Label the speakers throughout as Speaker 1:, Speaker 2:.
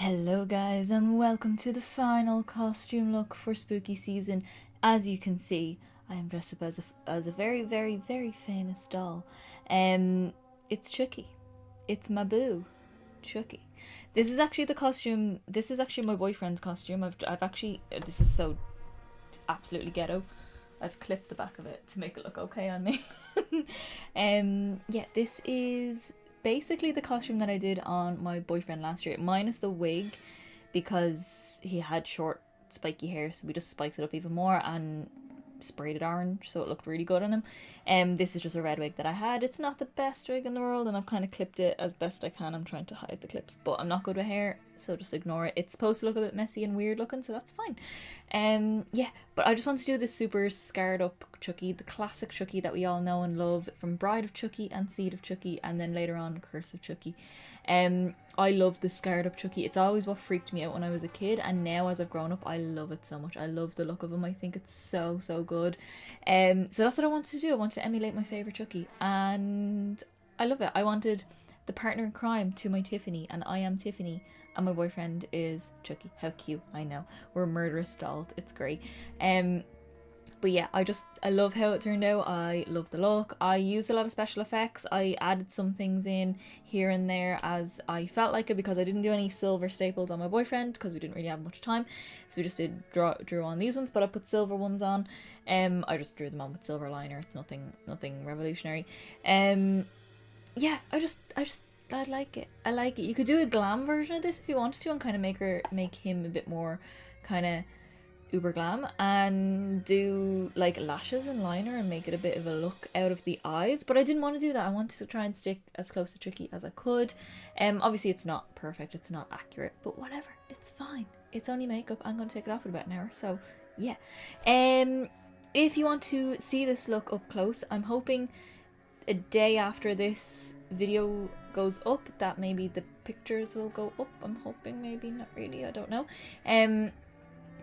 Speaker 1: Hello guys and welcome to the final costume look for spooky season. As you can see, I am dressed up as a very famous doll. It's Chucky. It's my boo, Chucky. This is actually the costume, this is actually my boyfriend's costume. I've actually, this is so absolutely ghetto. I've clipped the back of it to make it look okay on me. Yeah, this is basically the costume that I did on my boyfriend last year, minus the wig, because he had short spiky hair, so we just spiked it up even more and sprayed it orange so it looked really good on him. This is just a red wig that I had. It's not the best wig in the world and I've kind of clipped it as best I can. I'm trying to hide the clips, but I'm not good with hair, so just ignore it. It's supposed to look a bit messy and weird looking, so that's fine. Yeah, but I just want to do this super scarred up Chucky, the classic Chucky that we all know and love from Bride of Chucky and Seed of Chucky, and then later on Curse of Chucky. I love the scarred up Chucky. It's always what freaked me out when I was a kid, and now as I've grown up I love it so much. I love the look of him. I think it's so good. So that's what I wanted to do. I wanted to emulate my favourite Chucky, and I love it. I wanted the partner in crime to my Tiffany, and I am Tiffany and my boyfriend is Chucky. How cute. I know, we're murderous dolls. It's great. But yeah, I love how it turned out. I love the look. I used a lot of special effects. I added some things in here and there as I felt like it, because I didn't do any silver staples on my boyfriend because we didn't really have much time. So we just drew on these ones, but I put silver ones on. I just drew them on with silver liner. It's nothing revolutionary. Yeah, I like it. I like it. You could do a glam version of this if you wanted to and kind of make him a bit more kind of uber glam, and do like lashes and liner and make it a bit of a look out of the eyes, but I didn't want to do that. I wanted to try and stick as close to Chucky as I could. Obviously it's not perfect, it's not accurate, but whatever, it's fine. It's only makeup. I'm going to take it off in about an hour, so yeah. If you want to see this look up close, I'm hoping a day after this video goes up that maybe the pictures will go up. I'm hoping, maybe, not really, I don't know.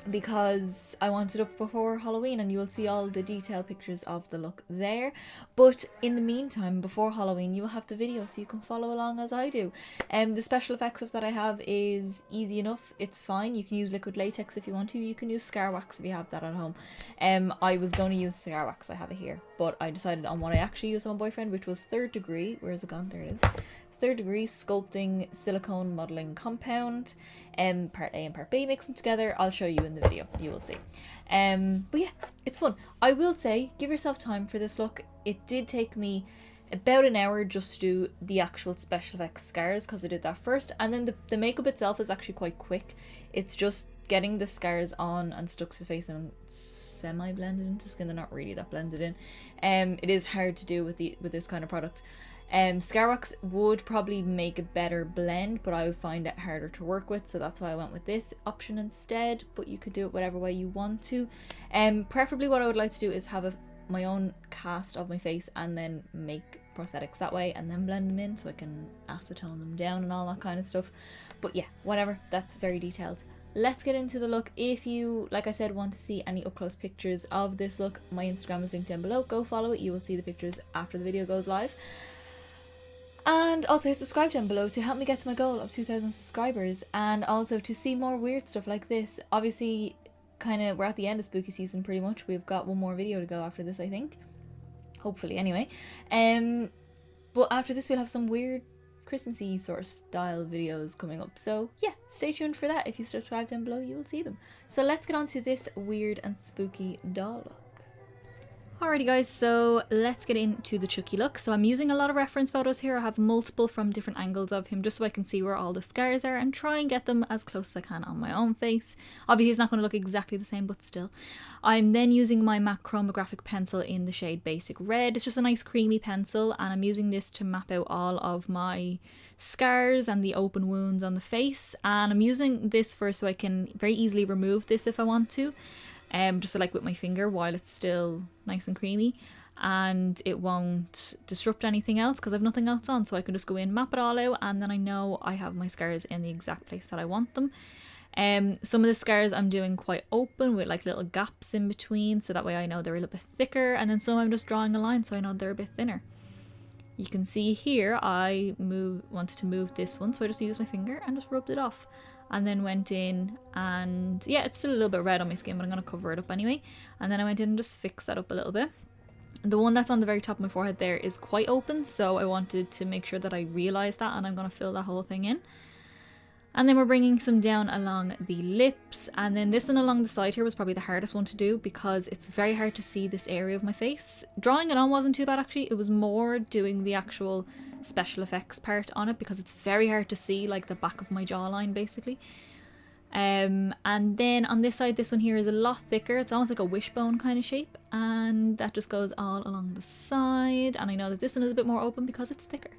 Speaker 1: Because I want it up before Halloween and you will see all the detailed pictures of the look there. But in the meantime, before Halloween, you will have the video so you can follow along as I do. The special effects stuff that I have is easy enough. It's fine. You can use liquid latex if you want to. You can use scar wax if you have that at home. I was going to use scar wax. I have it here. But I decided on what I actually used on my boyfriend, which was 3rd Degree. Where's it gone? There it is. 3rd Degree Sculpting Silicone Modelling Compound. Part A and Part B, mix them together. I'll show you in the video, you will see. But yeah, it's fun. I will say, give yourself time for this look. It did take me about an hour just to do the actual special effects scars, because I did that first, and then the makeup itself is actually quite quick. It's just getting the scars on and stuck to the face and semi blended into skin. They're not really that blended in. It is hard to do with this kind of product. Scar wax would probably make a better blend, but I would find it harder to work with, so that's why I went with this option instead. But you could do it whatever way you want to. Preferably what I would like to do is have my own cast of my face and then make prosthetics that way and then blend them in so I can acetone them down and all that kind of stuff. But yeah, whatever, that's very detailed. Let's get into the look. If you, like I said, want to see any up close pictures of this look, my Instagram is linked down below. Go follow it. You will see the pictures after the video goes live. And also hit subscribe down below to help me get to my goal of 2,000 subscribers, and also to see more weird stuff like this. Obviously, we're at the end of spooky season pretty much. We've got one more video to go after this, I think. Hopefully, anyway. But after this we'll have some weird Christmassy sort of style videos coming up. So yeah, stay tuned for that. If you subscribe down below, you will see them. So let's get on to this weird and spooky doll look. Alrighty guys, so let's get into the Chucky look. So I'm using a lot of reference photos here. I have multiple from different angles of him just so I can see where all the scars are and try and get them as close as I can on my own face. Obviously it's not going to look exactly the same, but still. I'm then using my MAC Chromagraphic pencil in the shade Basic Red. It's just a nice creamy pencil, and I'm using this to map out all of my scars and the open wounds on the face. And I'm using this first so I can very easily remove this if I want to. Just like with my finger while it's still nice and creamy, and it won't disrupt anything else because I've nothing else on, so I can just go in, map it all out, and then I know I have my scars in the exact place that I want them. Some of the scars I'm doing quite open with like little gaps in between, so that way I know they're a little bit thicker, and then some I'm just drawing a line so I know they're a bit thinner. You can see here I wanted to move this one, so I just used my finger and just rubbed it off. and then went in and yeah, it's still a little bit red on my skin, but I'm going to cover it up anyway. And then I went in and just fixed that up a little bit. The one that's on the very top of my forehead there is quite open, so I wanted to make sure that I realised that, and I'm going to fill that whole thing in. And then we're bringing some down along the lips, and then this one along the side here was probably the hardest one to do because it's very hard to see this area of my face. Drawing it on wasn't too bad actually, it was more doing the actual special effects part on it because it's very hard to see like the back of my jawline basically. And then on this side, this one here is a lot thicker. It's almost like a wishbone kind of shape, and that just goes all along the side. And I know that this one is a bit more open because it's thicker.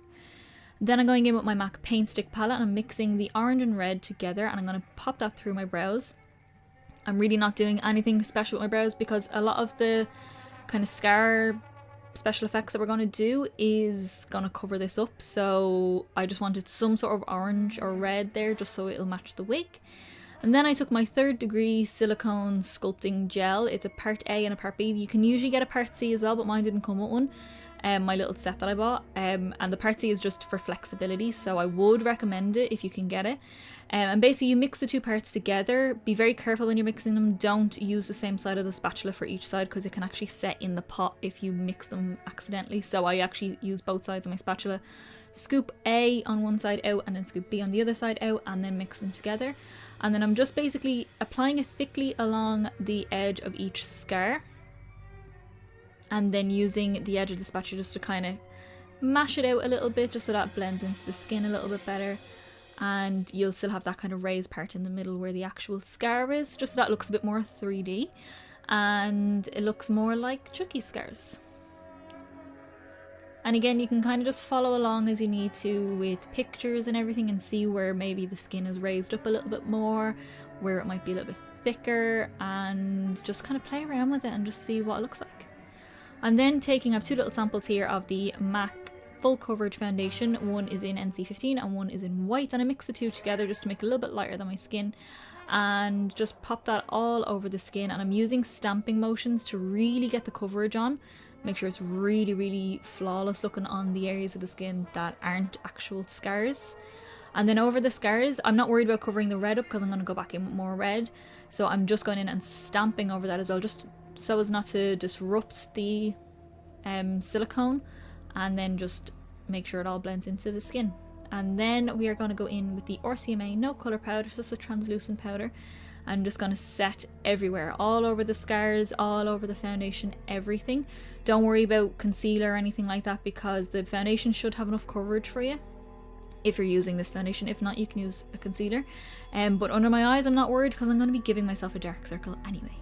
Speaker 1: Then I'm going in with my MAC Paintstick palette and I'm mixing the orange and red together, and I'm going to pop that through my brows. I'm really not doing anything special with my brows because a lot of the kind of scar special effects that we're going to do is going to cover this up, so I just wanted some sort of orange or red there just so it'll match the wig. And then I took my 3rd degree silicone sculpting gel. It's a part A and a part B. You can usually get a part C as well, but mine didn't come with one. My little set that I bought. And the part C is just for flexibility, so I would recommend it if you can get it. And basically you mix the 2 parts together. Be very careful when you're mixing them. Don't use the same side of the spatula for each side because it can actually set in the pot if you mix them accidentally. So I actually use both sides of my spatula. Scoop A on one side out and then scoop B on the other side out and then mix them together. And then I'm just basically applying it thickly along the edge of each scar. And then using the edge of the spatula just to kind of mash it out a little bit just so that it blends into the skin a little bit better. And you'll still have that kind of raised part in the middle where the actual scar is, just so that it looks a bit more 3D. And it looks more like Chucky scars. And again, you can kind of just follow along as you need to with pictures and everything and see where maybe the skin is raised up a little bit more, where it might be a little bit thicker, and just kind of play around with it and just see what it looks like. I'm then taking, I have 2 little samples here of the MAC Full Coverage Foundation. One is in NC15 and one is in white, and I mix the 2 together just to make it a little bit lighter than my skin. And just pop that all over the skin, and I'm using stamping motions to really get the coverage on. Make sure it's really, really flawless looking on the areas of the skin that aren't actual scars. And then over the scars, I'm not worried about covering the red up because I'm going to go back in with more red. So I'm just going in and stamping over that as well, just so as not to disrupt the silicone, and then just make sure it all blends into the skin. And then we are going to go in with the RCMA No Colour Powder, it's just a translucent powder. I'm just going to set everywhere, all over the scars, all over the foundation, everything. Don't worry about concealer or anything like that because the foundation should have enough coverage for you if you're using this foundation. If not, you can use a concealer. But under my eyes, I'm not worried because I'm going to be giving myself a dark circle anyway.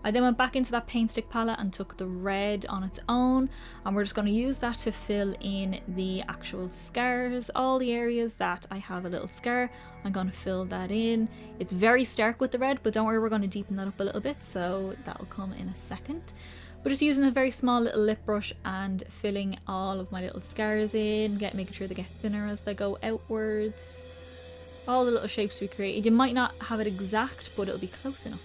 Speaker 1: I then went back into that Paintstick palette and took the red on its own, and we're just going to use that to fill in the actual scars, all the areas that I have a little scar. I'm going to fill that in. It's very stark with the red, but don't worry, we're going to deepen that up a little bit, so that'll come in a second. But just using a very small little lip brush and filling all of my little scars in, making sure they get thinner as they go outwards. All the little shapes we created. You might not have it exact, but it'll be close enough.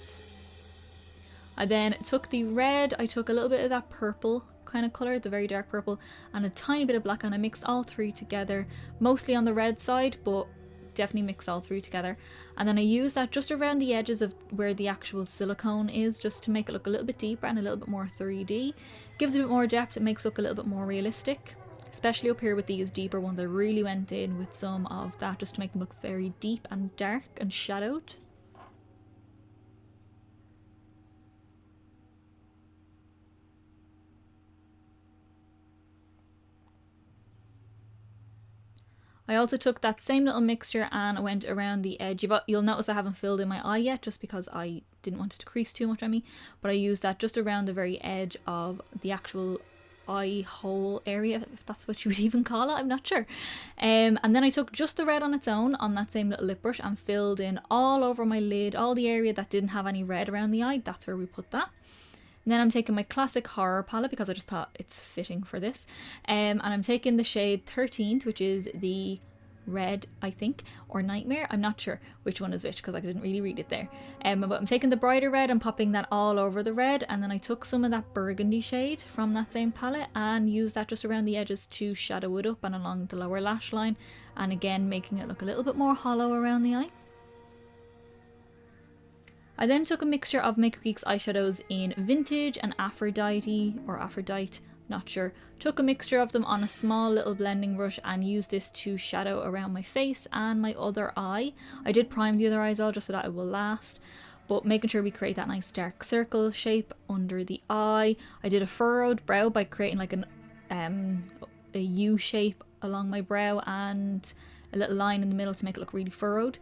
Speaker 1: I then took the red, I took a little bit of that purple kind of colour, the very dark purple, and a tiny bit of black, and I mixed all 3 together, mostly on the red side, but definitely mixed all 3 together. And then I used that just around the edges of where the actual silicone is, just to make it look a little bit deeper and a little bit more 3D. Gives a bit more depth, it makes it look a little bit more realistic. Especially up here with these deeper ones, I really went in with some of that just to make them look very deep and dark and shadowed. I also took that same little mixture and I went around the edge. You'll notice I haven't filled in my eye yet just because I didn't want it to crease too much on me. But I used that just around the very edge of the actual eye hole area, if that's what you would even call it, I'm not sure. And then I took just the red on its own on that same little lip brush and filled in all over my lid, all the area that didn't have any red around the eye. That's where we put that. And then I'm taking my classic horror palette because I just thought it's fitting for this. And I'm taking the shade 13th, which is the Red, I think, or Nightmare. I'm not sure which one is which because I didn't really read it there. But I'm taking the brighter red and popping that all over the red, and then I took some of that burgundy shade from that same palette and used that just around the edges to shadow it up and along the lower lash line, and again making it look a little bit more hollow around the eye. I then took a mixture of Maker Geek's eyeshadows in Vintage and Aphrodite, or Aphrodite, not sure. Took a mixture of them on a small little blending brush and used this to shadow around my face and my other eye. I did prime the other eye as well just so that it will last, but making sure we create that nice dark circle shape under the eye. I did a furrowed brow by creating like a U shape along my brow and a little line in the middle to make it look really furrowed.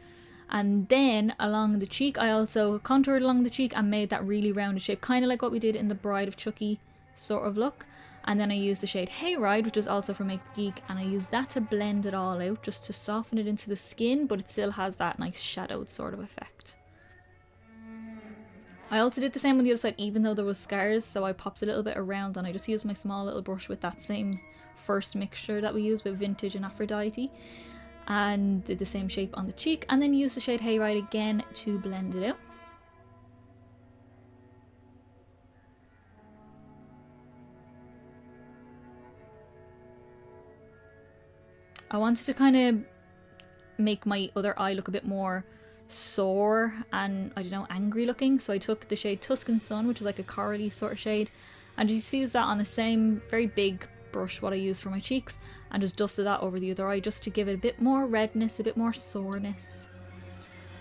Speaker 1: And then along the cheek, I also contoured along the cheek and made that really rounded shape, kind of like what we did in the Bride of Chucky sort of look. And then I used the shade Hayride, which is also from Maker Geek, and I used that to blend it all out, just to soften it into the skin, but it still has that nice shadowed sort of effect. I also did the same on the other side, even though there was scars, so I popped a little bit around and I just used my small little brush with that same first mixture that we used with Vintage and Aphrodite, and did the same shape on the cheek, and then used the shade Hayride again to blend it out. I wanted to kind of make my other eye look a bit more sore and, I don't know, angry looking. So I took the shade Tuscan Sun, which is like a corally sort of shade, and just used that on the same very big brush what I used for my cheeks, and just dusted that over the other eye just to give it a bit more redness, a bit more soreness.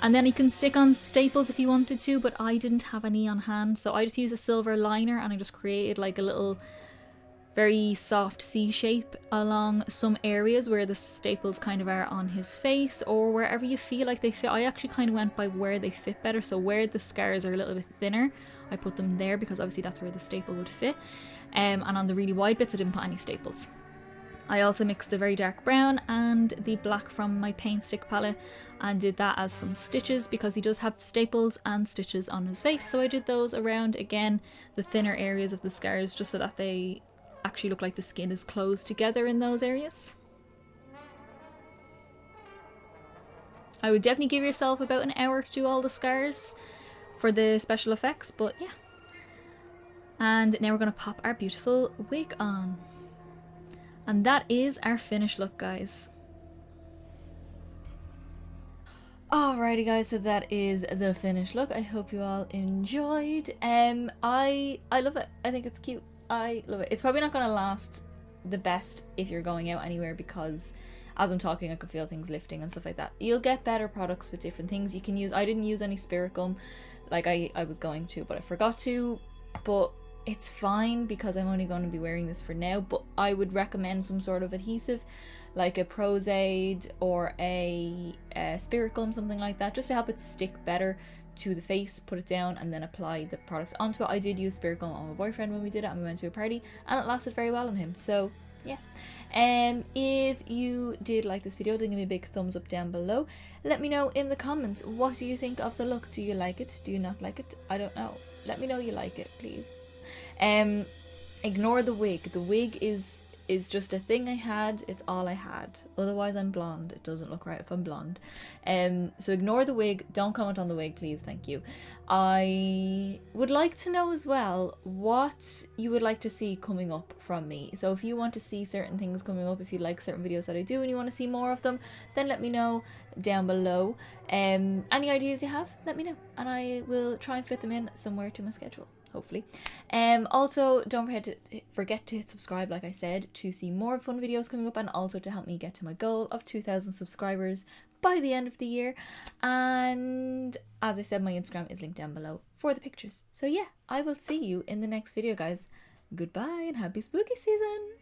Speaker 1: And then you can stick on staples if you wanted to, but I didn't have any on hand, so I just used a silver liner and I just created like a little very soft C shape along some areas where the staples kind of are on his face, or wherever you feel like they fit. I actually kind of went by where they fit better, so where the scars are a little bit thinner, I put them there because obviously that's where the staple would fit. And on the really wide bits I didn't put any staples. I also mixed the very dark brown and the black from my Paintstick palette and did that as some stitches because he does have staples and stitches on his face, so I did those around, again, the thinner areas of the scars just so that they actually look like the skin is closed together in those areas. I would definitely give yourself about an hour to do all the scars for the special effects, but yeah. And now we're going to pop our beautiful wig on. And that is our finished look, guys. Alrighty guys, so that is the finished look. I hope you all enjoyed. I love it. I think it's cute. I love it. It's probably not going to last the best if you're going out anywhere because as I'm talking I can feel things lifting and stuff like that. You'll get better products with different things you can use. I didn't use any spirit gum like I was going to, but I forgot to, but it's fine because I'm only going to be wearing this for now. But I would recommend some sort of adhesive like a Prozaid or a spirit gum, something like that, just to help it stick better to the face. Put it down and then apply the product onto it. I did use spirit gum on my boyfriend when we did it and we went to a party and it lasted very well on him, so yeah. If you did like this video, then give me a big thumbs up down below. Let me know in the comments, what do you think of the look? Do you like it? Do you not like it? I don't know. Let me know you like it, please. Ignore the wig. The wig is just a thing I had. It's all I had. Otherwise I'm blonde. It doesn't look right if I'm blonde. So ignore the wig. Don't comment on the wig, please. Thank you. I would like to know as well what you would like to see coming up from me. So if you want to see certain things coming up, if you like certain videos that I do and you want to see more of them, then let me know down below. Any ideas you have, let me know and I will try and fit them in somewhere to my schedule, hopefully. Also, don't forget to hit subscribe, like I said, to see more fun videos coming up and also to help me get to my goal of 2,000 subscribers by the end of the year. And as I said, my Instagram is linked down below for the pictures. So yeah, I will see you in the next video, guys. Goodbye and happy spooky season!